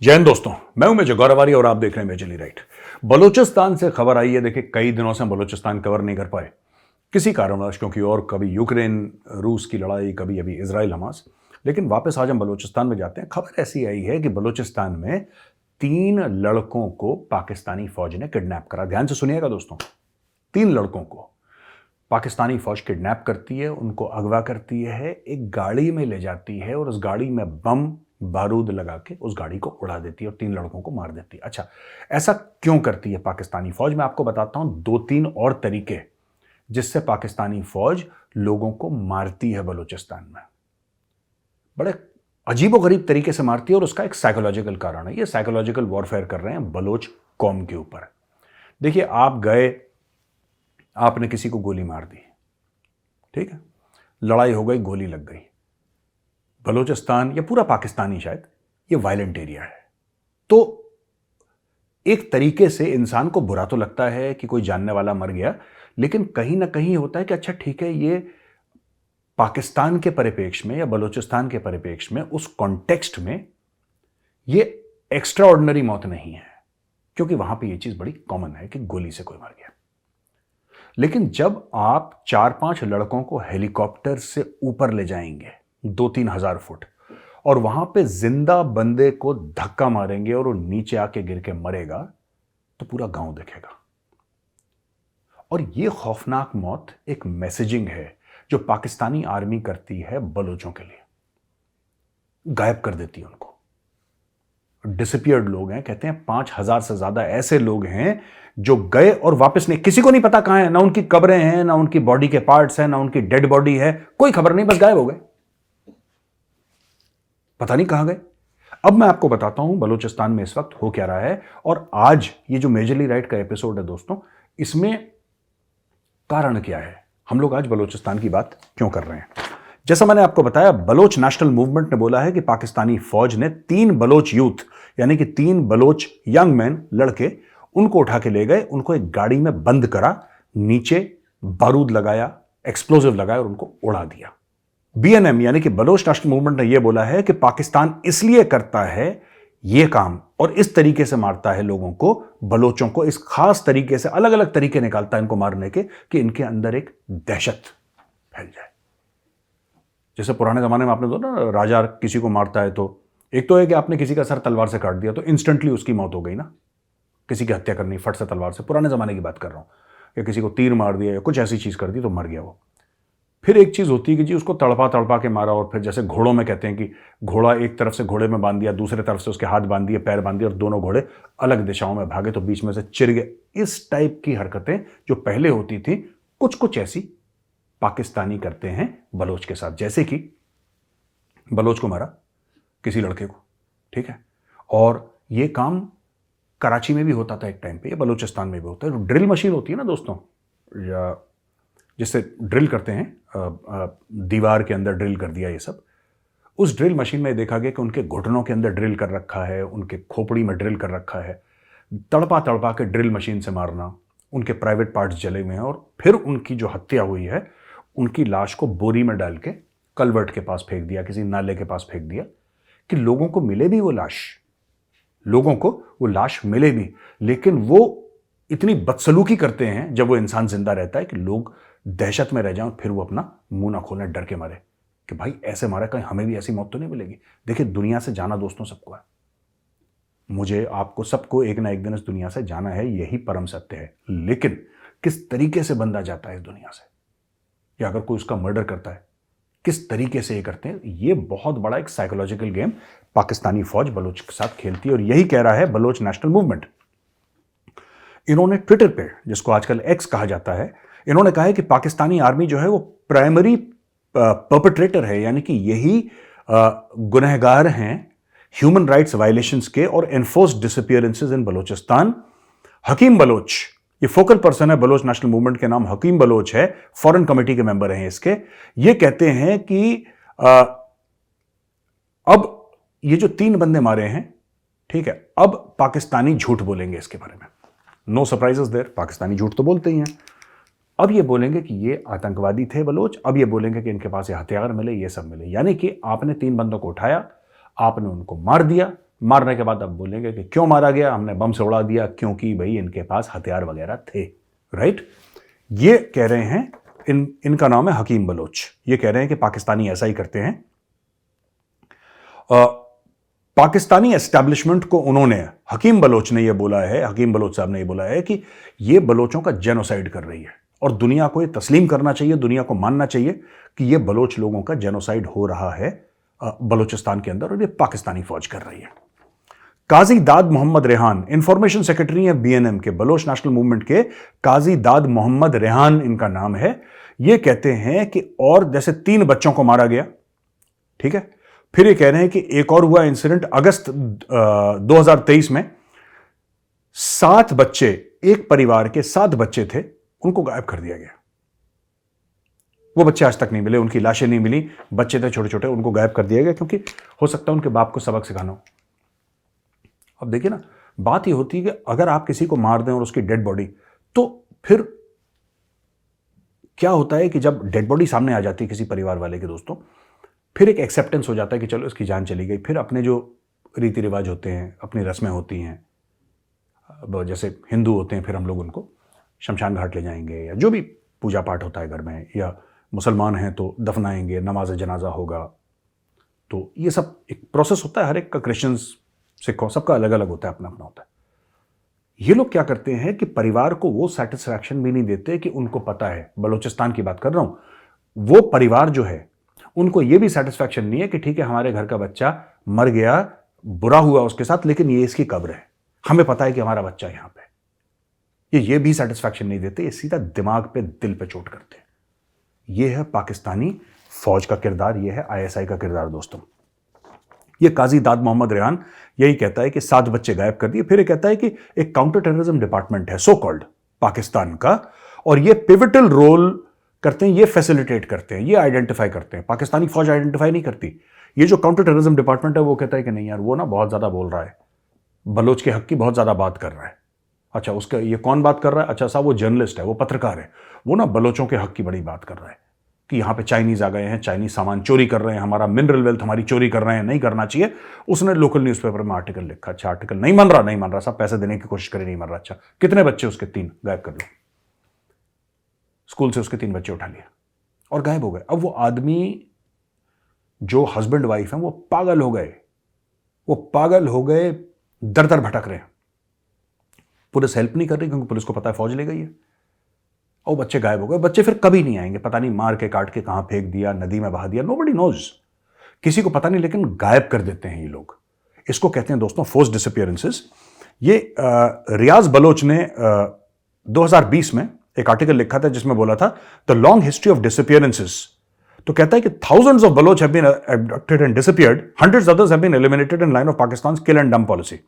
जय हिंद दोस्तों, मैं हूं मेजर गौरवारी और आप देख रहे हैं मेजरली राइट। बलूचिस्तान से खबर आई है। देखिए, कई दिनों से हम बलूचिस्तान कवर नहीं कर पाए किसी कारणवश, क्योंकि और कभी यूक्रेन रूस की लड़ाई, कभी अभी इजराइल हमास। लेकिन वापस आज हम बलूचिस्तान में जाते हैं। खबर ऐसी आई है कि बलूचिस्तान में 3 लड़कों को पाकिस्तानी फौज ने किडनैप करा। ध्यान से सुनिएगा दोस्तों, 3 लड़कों को पाकिस्तानी फौज किडनैप करती है, उनको अगवा करती है, एक गाड़ी में ले जाती है और उस गाड़ी में बम बारूद लगा के उस गाड़ी को उड़ा देती है और 3 लड़कों को मार देती है। अच्छा, ऐसा क्यों करती है पाकिस्तानी फौज? मैं आपको बताता हूं 2-3 और तरीके जिससे पाकिस्तानी फौज लोगों को मारती है बलूचिस्तान में। बड़े अजीबोगरीब तरीके से मारती है और उसका एक साइकोलॉजिकल कारण है। ये साइकोलॉजिकल वॉरफेयर कर रहे हैं बलोच कौम के ऊपर। देखिए, आप गए, आपने किसी को गोली मार दी, ठीक है, लड़ाई हो गई, गोली लग गई। बलूचिस्तान या पूरा पाकिस्तानी शायद ये वायलेंट एरिया है, तो एक तरीके से इंसान को बुरा तो लगता है कि कोई जानने वाला मर गया, लेकिन कहीं ना कहीं होता है कि अच्छा ठीक है, ये पाकिस्तान के परिप्रेक्ष्य में या बलूचिस्तान के परिप्रेक्ष्य में, उस कॉन्टेक्स्ट में ये एक्स्ट्रा ऑर्डिनरी मौत नहीं है, क्योंकि वहां पे ये चीज बड़ी कॉमन है कि गोली से कोई मर गया। लेकिन जब आप 4-5 लड़कों को हेलीकॉप्टर से ऊपर ले जाएंगे 2-3 हजार फुट और वहां पे जिंदा बंदे को धक्का मारेंगे और वो नीचे आके गिर के मरेगा, तो पूरा गांव देखेगा। और ये खौफनाक मौत एक मैसेजिंग है जो पाकिस्तानी आर्मी करती है बलोचों के लिए। गायब कर देती है उनको। डिसअपियर्ड लोग हैं, कहते हैं 5,000 से ज्यादा ऐसे लोग हैं जो गए और वापस नहीं, किसी को नहीं पता कहां है, ना उनकी कब्रें हैं, ना उनकी बॉडी के पार्ट्स हैं, ना उनकी डेड बॉडी है, कोई खबर नहीं, बस गायब हो गए, पता नहीं कहां गए। अब मैं आपको बताता हूं बलूचिस्तान में इस वक्त हो क्या रहा है, और आज ये जो मेजरली राइट का एपिसोड है दोस्तों, इसमें कारण क्या है, हम लोग आज बलूचिस्तान की बात क्यों कर रहे हैं। जैसा मैंने आपको बताया, बलोच नेशनल मूवमेंट ने बोला है कि पाकिस्तानी फौज ने 3 बलोच यूथ, यानी कि 3 बलोच यंग मैन, लड़के, उनको उठा के ले गए, उनको एक गाड़ी में बंद करा, नीचे बारूद लगाया, एक्सप्लोजिव लगाया और उनको उड़ा दिया। बीएनएम यानी कि बलोच नेशनल मूवमेंट ने यह बोला है कि पाकिस्तान इसलिए करता है यह काम और इस तरीके से मारता है लोगों को, बलोचों को, इस खास तरीके से, अलग अलग तरीके निकालता है इनको मारने के, कि इनके अंदर एक दहशत फैल जाए। जैसे पुराने जमाने में आपने तो ना, राजा किसी को मारता है तो एक तो है कि आपने किसी का सर तलवार से काट दिया तो इंस्टेंटली उसकी मौत हो गई ना, किसी की हत्या करनी फट से तलवार से, पुराने जमाने की बात कर रहा हूं, या किसी को तीर मार दिया या कुछ ऐसी चीज कर दी तो मर गया वो। फिर एक चीज होती है कि जी उसको तड़पा तड़पा के मारा, और फिर जैसे घोड़ों में कहते हैं कि घोड़ा एक तरफ से घोड़े में बांध दिया, दूसरे तरफ से उसके हाथ बांध दिए, पैर बांध दिए और दोनों घोड़े अलग दिशाओं में भागे तो बीच में से चिर गए। इस टाइप की हरकतें जो पहले होती थी, कुछ कुछ ऐसी पाकिस्तानी करते हैं बलोच के साथ। जैसे कि बलोच को मारा किसी लड़के को, ठीक है, और ये काम कराची में भी होता था एक टाइम पे, ये बलूचिस्तान में भी होता है। जो ड्रिल मशीन होती है ना दोस्तों, या जिससे ड्रिल करते हैं, दीवार के अंदर ड्रिल कर दिया ये सब, उस ड्रिल मशीन में देखा गया कि उनके घुटनों के अंदर ड्रिल कर रखा है, उनके खोपड़ी में ड्रिल कर रखा है, तड़पा तड़पा के ड्रिल मशीन से मारना, उनके प्राइवेट पार्ट्स जले हुए हैं, और फिर उनकी जो हत्या हुई है, उनकी लाश को बोरी में डाल के कलवर्ट के पास फेंक दिया, किसी नाले के पास फेंक दिया, कि लोगों को मिले भी वो लाश, लोगों को वो लाश मिले भी, लेकिन वो इतनी बदसलूकी करते हैं जब वो इंसान जिंदा रहता है कि लोग दहशत में रह जाएं, फिर वो अपना मुंह ना खोलने, डर के मारे कि भाई ऐसे मारा, कहीं हमें भी ऐसी मौत तो नहीं मिलेगी। देखिए, दुनिया से जाना दोस्तों सबको है, मुझे, आपको, सबको एक ना एक दिन इस दुनिया से जाना है, यही परम सत्य है। लेकिन किस तरीके से बंदा जाता है इस दुनिया से, या अगर कोई उसका मर्डर करता है, किस तरीके से ये करते हैं, ये बहुत बड़ा एक साइकोलॉजिकल गेम पाकिस्तानी फौज बलोच के साथ खेलती है, और यही कह रहा है बलोच नेशनल मूवमेंट। इन्होंने ट्विटर पे, जिसको आजकल एक्स कहा जाता है, इन्होंने कहा है कि पाकिस्तानी आर्मी जो है वो प्राइमरी परपेट्रेटर है, यानी कि यही गुनहगार हैं ह्यूमन राइट्स वायलेशंस के और एनफोर्स्ड डिसअपियरेंसेस इन बलोचिस्तान। हकीम बलोच, ये फोकल पर्सन है बलोच नेशनल मूवमेंट के, नाम हकीम बलोच है, फॉरेन कमेटी के मेंबर हैं इसके। ये कहते हैं कि अब ये जो 3 बंदे मारे हैं, ठीक है, अब पाकिस्तानी झूठ बोलेंगे इसके बारे में। नो सरप्राइजेस देयर, पाकिस्तानी झूठ तो बोलते ही हैं। अब ये बोलेंगे कि ये आतंकवादी थे बलोच, अब ये बोलेंगे कि इनके पास ये हथियार मिले, ये सब मिले। यानी कि आपने 3 बंदों को उठाया, आपने उनको मार दिया, मारने के बाद अब बोलेंगे कि क्यों मारा गया, हमने बम से उड़ा दिया, क्योंकि भाई इनके पास हथियार वगैरह थे। राइट, ये कह रहे हैं, इनका नाम है हकीम बलोच। ये कह रहे हैं कि पाकिस्तानी ऐसा ही करते हैं। पाकिस्तानी एस्टैब्लिशमेंट को उन्होंने, हकीम बलोच ने ये बोला है, हकीम बलोच साहब ने ये बोला है कि ये बलोचों का जेनोसाइड कर रही है और दुनिया को ये तस्लीम करना चाहिए, दुनिया को मानना चाहिए कि ये बलोच लोगों का जेनोसाइड हो रहा है बलोचिस्तान के अंदर और ये पाकिस्तानी फौज कर रही है। काजी दाद मोहम्मद रेहान इंफॉर्मेशन सेक्रेटरी है बीएनएम के, बलोच नेशनल मूवमेंट के काजी दाद मोहम्मद रेहान इनका नाम है। ये कहते हैं कि और जैसे 3 बच्चों को मारा गया, ठीक है, फिर ये कह रहे हैं कि एक और हुआ इंसिडेंट अगस्त 2023 में, 7 बच्चे, एक परिवार के 7 बच्चे थे, उनको गायब कर दिया गया। वो बच्चे आज तक नहीं मिले, उनकी लाशें नहीं मिली, बच्चे थे छोटे छोटे, उनको गायब कर दिया गया क्योंकि हो सकता है उनके बाप को सबक सिखाना हो। अब देखिए ना, बात ये होती है कि अगर आप किसी को मार दें और उसकी डेड बॉडी, तो फिर क्या होता है कि जब डेड बॉडी सामने आ जाती है किसी परिवार वाले के दोस्तों, फिर एक एक्सेप्टेंस हो जाता है कि चलो इसकी जान चली गई। फिर अपने जो रीति रिवाज होते हैं, अपनी रस्में होती हैं, जैसे हिंदू होते हैं, फिर हम लोग उनको शमशान घाट ले जाएंगे या जो भी पूजा पाठ होता है घर में, या मुसलमान हैं तो दफनाएंगे, नमाज जनाजा होगा। तो ये सब एक प्रोसेस होता है, हर एक का, क्रिश्चियंस, सिखों, सबका अलग अलग होता है, अपना अपना होता है। ये लोग क्या करते हैं कि परिवार को वो सेटिस्फैक्शन भी नहीं देते कि उनको पता है, बलोचिस्तान की बात कर रहा हूं, वो परिवार जो है उनको ये भी सेटिस्फैक्शन नहीं है कि ठीक है हमारे घर का बच्चा मर गया, बुरा हुआ उसके साथ, लेकिन ये इसकी कब्र है, हमें पता है कि हमारा बच्चा यहां पे। ये भी सेटिस्फैक्शन नहीं देते, ये सीधा दिमाग पे, दिल पे चोट करते हैं। ये है पाकिस्तानी फौज का किरदार, ये है आईएसआई का किरदार दोस्तों। ये काजी दाद मोहम्मद रेहान यही कहता है कि 7 बच्चे गायब कर दिए। फिर ये कहता है कि एक काउंटर टेररिज्म डिपार्टमेंट है सो कॉल्ड पाकिस्तान का, और ये पिवटल रोल करते हैं, ये फैसिलिटेट करते हैं, ये आइडेंटिफाई करते हैं। पाकिस्तानी फौज आइडेंटिफाई नहीं करती। ये जो काउंटर टेररिज्म डिपार्टमेंट है वो कहता है कि नहीं यार, वो ना बहुत ज्यादा बोल रहा है, बलोच के हक की बहुत ज्यादा बात कर रहा है। अच्छा, उसका ये कौन बात कर रहा है? अच्छा साहब, वो जर्नलिस्ट है, वो पत्रकार है, वो ना बलोचों के हक की बड़ी बात कर रहा है कि यहाँ पे चाइनीज आ गए हैं, चाइनीज सामान चोरी कर रहे हैं, हमारा मिनरल वेल्थ हमारी चोरी कर रहे हैं, नहीं करना चाहिए। उसने लोकल न्यूज़पेपर में आर्टिकल लिखा। अच्छा, आर्टिकल नहीं मान रहा, सब पैसे देने की कोशिश करे, नहीं मान रहा। अच्छा, कितने बच्चे उसके? 3, गायब कर लो। स्कूल से उसके 3 बच्चे उठा लिए और गायब हो गए। अब वो आदमी जो हस्बैंड वाइफ है वो पागल हो गए, दर दर भटक रहे हैं। पुलिस हेल्प नहीं कर रही क्योंकि पुलिस को पता है फौज ले गई है, और बच्चे गायब हो गए। बच्चे फिर कभी नहीं आएंगे, पता नहीं मार के काट के कहां फेंक दिया, नदी में बहा दिया, नोबडी नोज, किसी को पता नहीं, लेकिन गायब कर देते हैं ये लोग। इसको कहते हैं दोस्तों फोर्स डिसअपीयरेंसेस। ये रियाज बलोच ने 2020 में एक आर्टिकल लिखा था जिसमें बोला था the long history of disappearances. तो कहता है कि thousands of Baloch have been abducted and disappeared, hundreds others have been eliminated in line of Pakistan's kill and dump policy।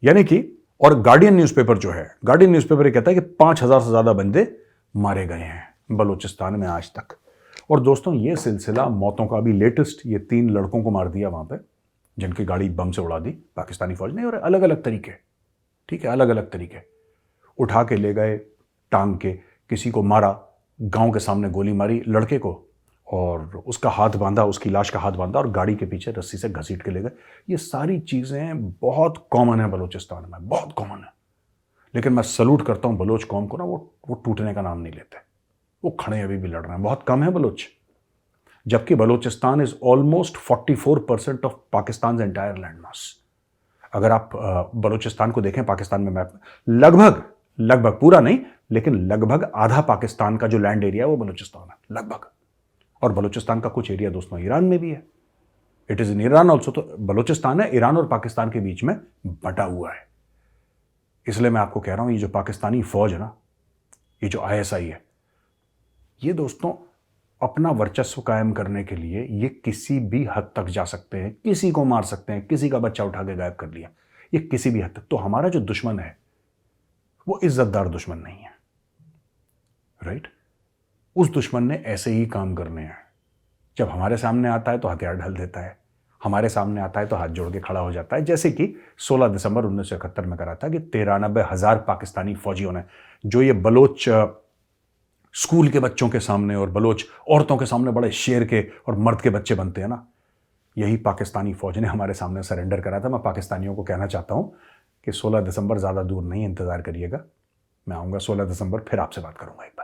यानी कि, और गार्डियन न्यूज़पेपर जो है, गार्डियन न्यूज़पेपर ये कहता है कि 5,000 से ज्यादा बंदे मारे गए हैं बलूचिस्तान में आज तक। और दोस्तों ये सिलसिला मौतों का, अभी लेटेस्ट ये 3 लड़कों को मार दिया वहां पे, जिनकी गाड़ी बम से उड़ा दी पाकिस्तानी फौज ने, और अलग अलग तरीके, ठीक है, अलग अलग तरीके, उठा के ले गए, टांग के, किसी को मारा, गांव के सामने गोली मारी लड़के को, और उसका हाथ बांधा, उसकी लाश का हाथ बांधा और गाड़ी के पीछे रस्सी से घसीट के ले गए। ये सारी चीज़ें बहुत कॉमन है बलूचिस्तान में, बहुत कॉमन है। लेकिन मैं सलूट करता हूँ बलोच कौम को ना, वो टूटने का नाम नहीं लेते, वो खड़े अभी भी लड़ रहे हैं। बहुत कम है बलोच, जबकि Balochistan is almost 44% of Pakistan entire land mass. अगर आप बलूचिस्तान को देखें पाकिस्तान में मैप, लगभग पूरा नहीं, लेकिन लगभग आधा पाकिस्तान का जो लैंड एरिया है वो बलूचिस्तान है, लगभग। और बलूचिस्तान का कुछ एरिया दोस्तों ईरान में भी है, it is in Iran also. तो बलूचिस्तान है ईरान और पाकिस्तान के बीच में बटा हुआ है। इसलिए मैं आपको कह रहा हूं, ये जो पाकिस्तानी फौज है ना, ये जो आईएसआई है, ये दोस्तों अपना वर्चस्व कायम करने के लिए ये किसी भी हद तक जा सकते हैं, किसी को मार सकते हैं। किसी का बच्चा उठा के गायब कर लिया, ये किसी भी हद तक। तो हमारा जो दुश्मन है वो इज्जतदार दुश्मन नहीं है, राइट? उस दुश्मन ने ऐसे ही काम करने हैं। जब हमारे सामने आता है तो हथियार ढल देता है, हमारे सामने आता है तो हाथ जोड़ के खड़ा हो जाता है, जैसे कि 16 दिसंबर 1971 में करा था कि 93,000 पाकिस्तानी फौजियों ने, जो ये बलोच स्कूल के बच्चों के सामने और बलोच औरतों के सामने बड़े शेर के और मर्द के बच्चे बनते हैं ना, यही पाकिस्तानी फौज ने हमारे सामने सरेंडर करा था। मैं पाकिस्तानियों को कहना चाहता हूँ कि 16 दिसंबर ज़्यादा दूर नहीं, इंतज़ार करिएगा। मैं आऊँगा 16 दिसंबर, फिर आपसे बात करूँगा एक बार।